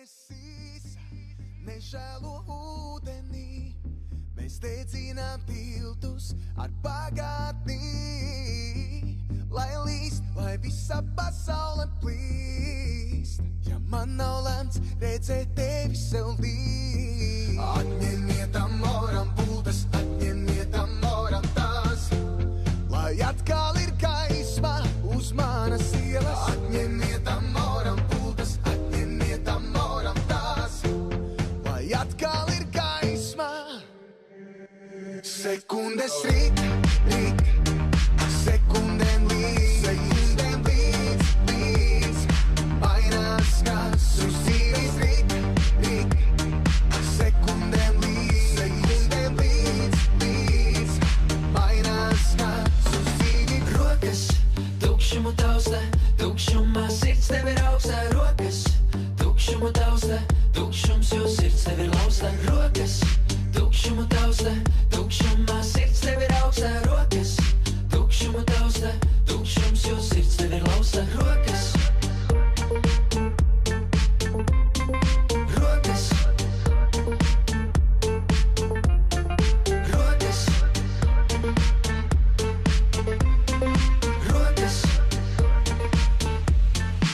Debesīs nežēlo ūdenī, mēs dedzinām tiltus ar pagātnī, lai līst, lai visa pasaule plīst. Ja man nav lemts redzēt tevi sev līdz, atņemiet amoram pultas, atņemiet amoram tās, lai atkal ir gaisma uz manas ielas. Atņemiet amoram pultas, atņemiet amoram tās, lai atkal ir gaisma. Sekundes rīt, rīt, sekundēm līdz, mainās kas uz dzīves rīt, rīt, sekundēm līdz, mainās kas uz dzīvi. Rokas tukšumu taustā, tukšumā sirds tev ir augstā. Rokas tukšumu taustā, tukšums, jo sirds tev ir laustā. Rokas tukšumu taustā, tukšumā sirds tev ir augstā. Rokas tukšumu taustā, tukšums, jo sirds tev ir laustā. Rokas.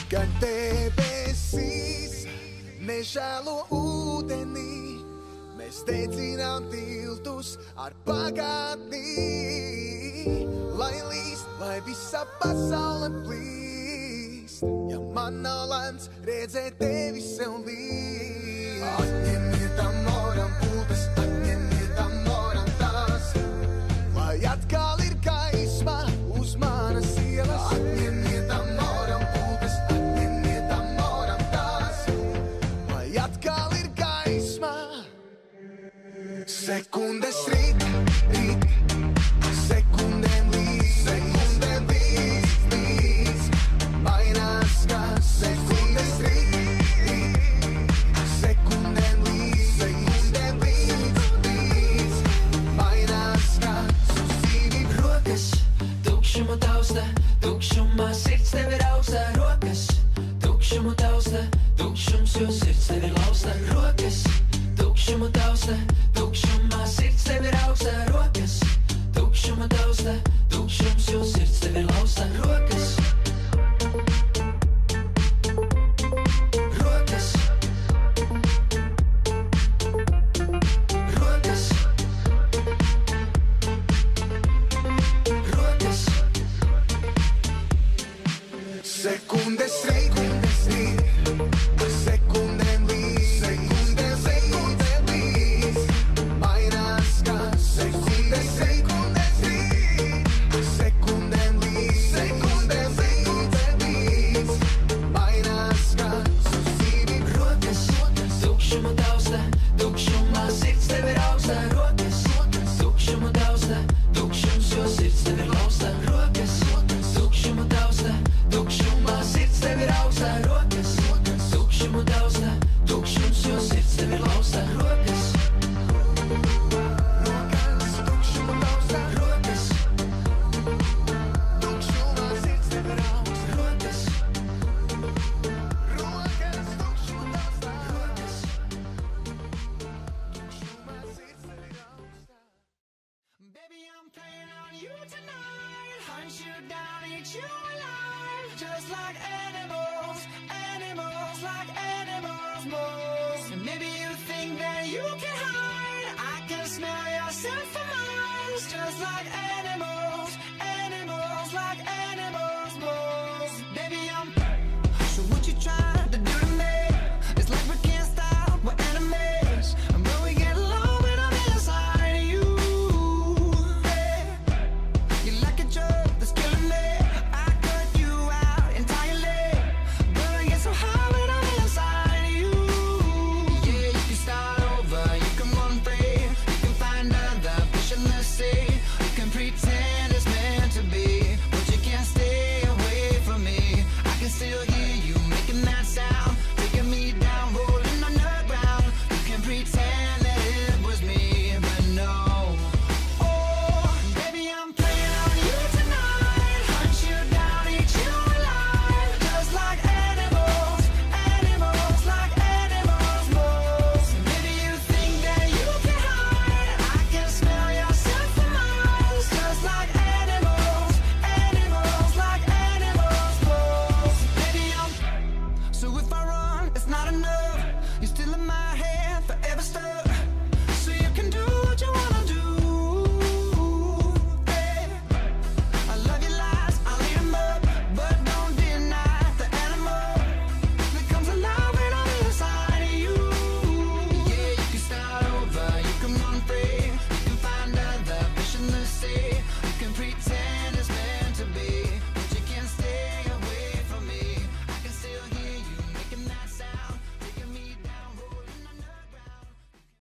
Kad debesīs nežēlo ūdenī, mēs dedzinām tiltus ar pagātnī, lai līst, lai visa pasaule plīst. Ja man nav lemts redzēt tevi sev līdz, atņemiet amoram pultas, atņemiet amoram tās, lai atkal ir gaisma uz manas ielas. Atņemiet amoram pultas, atņemiet amoram tās, lai atkal ir gaisma. Sekundes rīt, rīt, sekundēm līdz, mainās kas. Sekundes rīt, rīt, sekundēm līdz, mainās kas uz dzīvi. Rokas tukšumu taustā, tukšumā sirds tev ir augstā. Rokas tukšumu taustā, tukšums, jo sirds tev ir laustā. Rokas tukšumu taustā, tukšumā sirds tev ir augstā. Rokas tukšumu taustā, tukšums, jo sirds tev ir laustā. Rokas. Rokas. Rokas. Rokas. Sekundes rīt, sekundēm līdz, mainās kas. Sekundes rīt, sekundēm līdz, mainās kas uz dzīvi. Rokas tukšumu taustā, tukšumā sirds tev ir augstā. Rokas tukšumu taustā, tukšums, jo sirds tev ir laustā. Rokas tukšumu taustā, tukšumā sirds tev ir augstā. Rokas tukšumu taustā, tukšums, jo sirds tev ir laustā. Rokas. Rokas tukšuma taustā, Rokas. tukšumā sirds tev ir augstā. Rokas. Rokas tukšuma taustā, Rokas. tukšumā sirds tev ir augstā. Baby, I'm playing on you tonight. Hunt you down, eat you alive. Just like animals, animals, like animals, moles. And maybe you think that you can hide. I can smell yourself for miles. Just like animals.